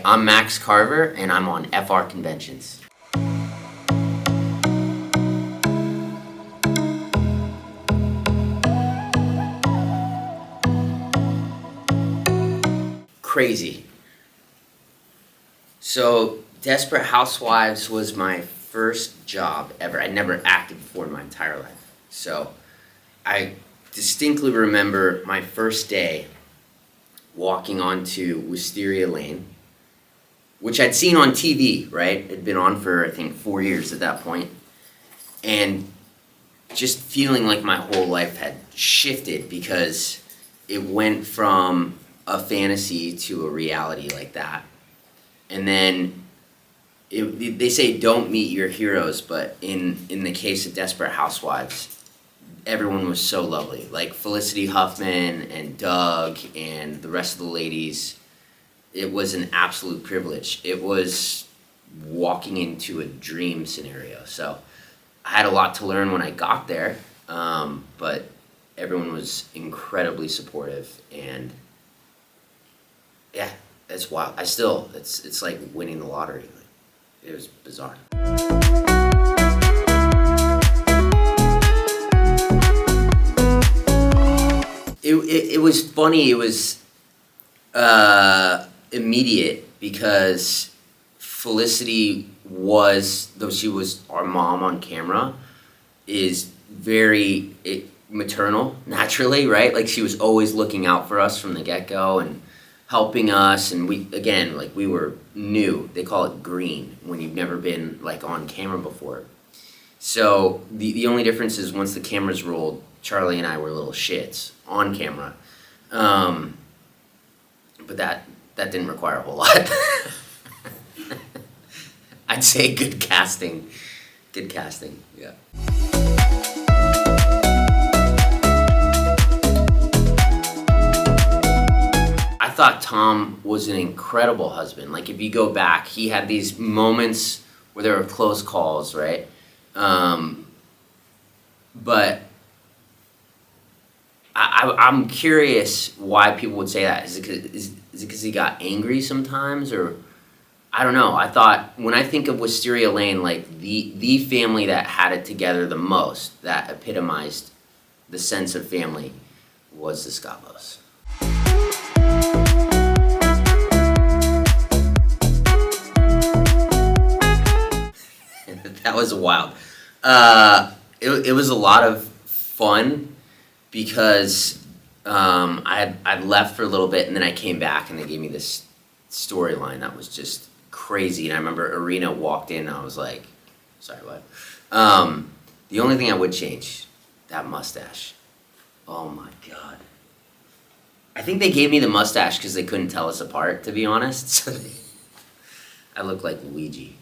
I'm Max Carver, and I'm on FrConventions. Crazy. So, Desperate Housewives was my first job ever. I'd never acted before in my entire life. So, I distinctly remember my first day walking onto Wisteria Lane, which I'd seen on TV, right? It had been on for, I think, 4 years at that point. And just feeling like my whole life had shifted because it went from a fantasy to a reality like that. And then they say don't meet your heroes, but in the case of Desperate Housewives, everyone was so lovely. Like Felicity Huffman and Doug and the rest of the ladies. It was an absolute privilege. It was walking into a dream scenario. So I had a lot to learn when I got there, but everyone was incredibly supportive, and yeah, it's wild. It's like winning the lottery. Like, it was bizarre. It was funny. It was immediate because Felicity was, though she was our mom on camera, is very maternal naturally, right? Like she was always looking out for us from the get-go and helping us, and we were new. They call it green when you've never been like on camera before. So the only difference is once the cameras rolled, Charlie and I were little shits on camera. But that didn't require a whole lot. I'd say good casting. Good casting, yeah. I thought Tom was an incredible husband. Like, if you go back, he had these moments where there were close calls, right? But I'm curious why people would say that. Is it because he got angry sometimes, or I don't know. I thought, when I think of Wisteria Lane, like the family that had it together the most, that epitomized the sense of family, was the Scavos. That was wild. It was a lot of fun because I'd left for a little bit and then I came back and they gave me this storyline that was just crazy. And I remember Irina walked in and I was like, sorry, what? The only thing I would change, that mustache. Oh my God. I think they gave me the mustache because they couldn't tell us apart, to be honest. So I look like Luigi.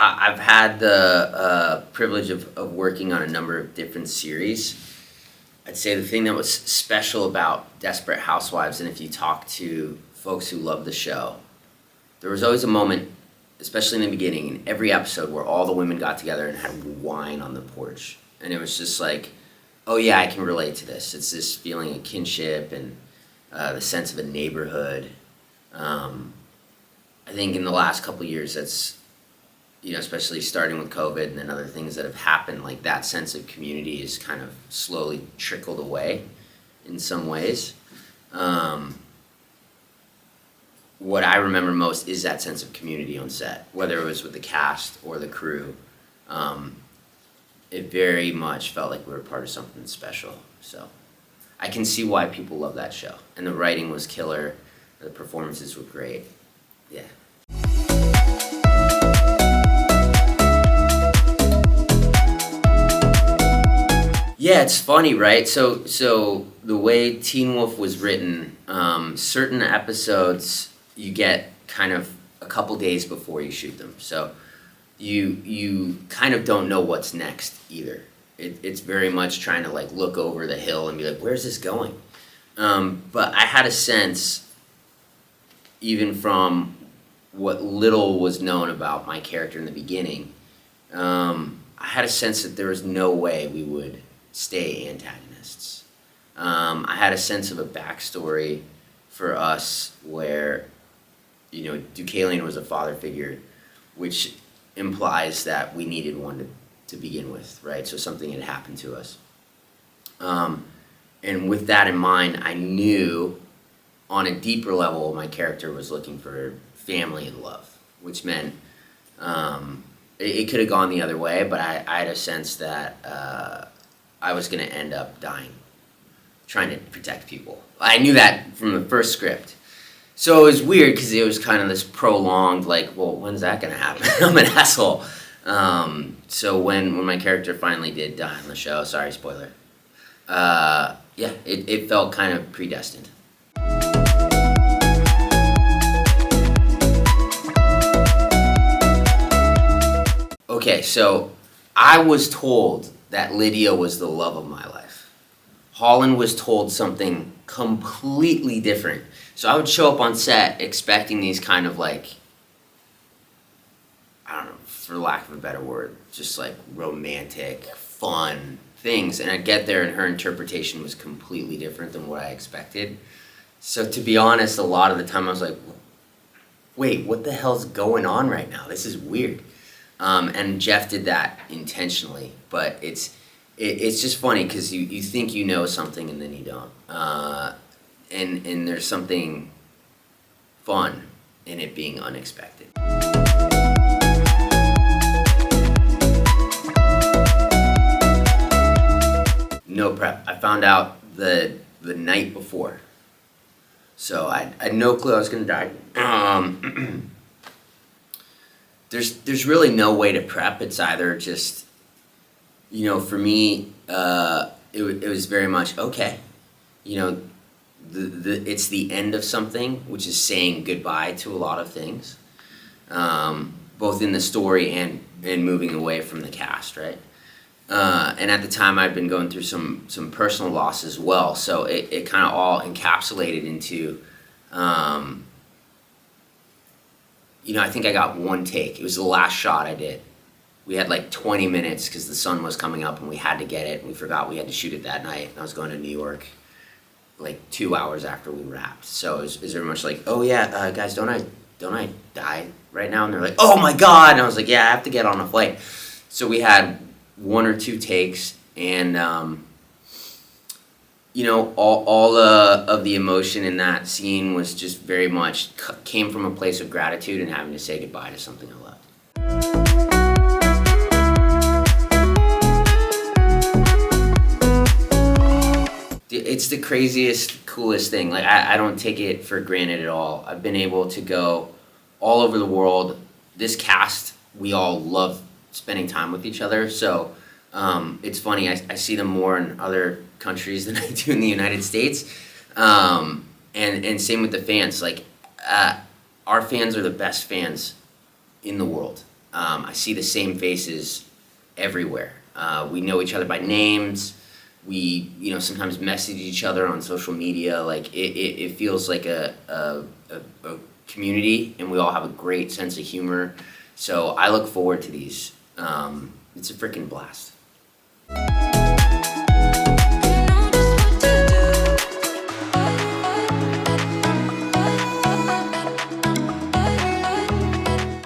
I've had the privilege of working on a number of different series. I'd say the thing that was special about Desperate Housewives, and if you talk to folks who love the show, there was always a moment, especially in the beginning, in every episode where all the women got together and had wine on the porch. And it was just like, oh yeah, I can relate to this. It's this feeling of kinship and the sense of a neighborhood. I think in the last couple of years, that's, especially starting with COVID and then other things that have happened, like that sense of community is kind of slowly trickled away in some ways. What I remember most is that sense of community on set, whether it was with the cast or the crew. It very much felt like we were part of something special. So I can see why people love that show. And the writing was killer. The performances were great. Yeah. Yeah, it's funny, right? So the way Teen Wolf was written, certain episodes you get kind of a couple days before you shoot them. So you kind of don't know what's next either. It's very much trying to like look over the hill and be like, where's this going? But I had a sense, even from what little was known about my character in the beginning, I had a sense that there was no way we would stay antagonists. I had a sense of a backstory for us where, Deucalion was a father figure, which implies that we needed one to begin with, right? So something had happened to us. And with that in mind, I knew on a deeper level my character was looking for family and love, which meant it could have gone the other way, but I had a sense that I was going to end up dying trying to protect people. I knew that from the first script. So it was weird because it was kind of this prolonged, like, well, when's that going to happen? I'm an asshole. So when my character finally did die on the show, sorry, spoiler, it felt kind of predestined. Okay, so I was told that Lydia was the love of my life. Holland was told something completely different. So I would show up on set expecting these kind of like, I don't know, for lack of a better word, just like romantic, fun things. And I'd get there and her interpretation was completely different than what I expected. So to be honest, a lot of the time I was like, wait, what the hell's going on right now? This is weird. And Jeff did that intentionally, but it's just funny because you think you know something and then you don't. And there's something fun in it being unexpected. No prep. I found out the night before. So I had no clue I was going to die. There's really no way to prep. It's either just, for me, it was very much, okay, it's the end of something, which is saying goodbye to a lot of things, both in the story and moving away from the cast, right? And at the time, I'd been going through some personal loss as well, so it kind of all encapsulated into, I think I got one take. It was the last shot I did. We had like 20 minutes because the sun was coming up and we had to get it. We forgot we had to shoot it that night. And I was going to New York like 2 hours after we wrapped. So it was very much like, oh yeah, guys, don't I die right now? And they're like, oh my God. And I was like, yeah, I have to get on a flight. So we had 1 or 2 takes and, all of the emotion in that scene was just very much came from a place of gratitude and having to say goodbye to something I loved. It's the craziest, coolest thing. Like, I don't take it for granted at all. I've been able to go all over the world. This cast, we all love spending time with each other. So it's funny, I see them more in other countries than I do in the United States. And same with the fans. Like, our fans are the best fans in the world. I see the same faces everywhere. We know each other by names. We, sometimes message each other on social media. Like, it feels like a community, and we all have a great sense of humor. So I look forward to these. It's a freaking blast.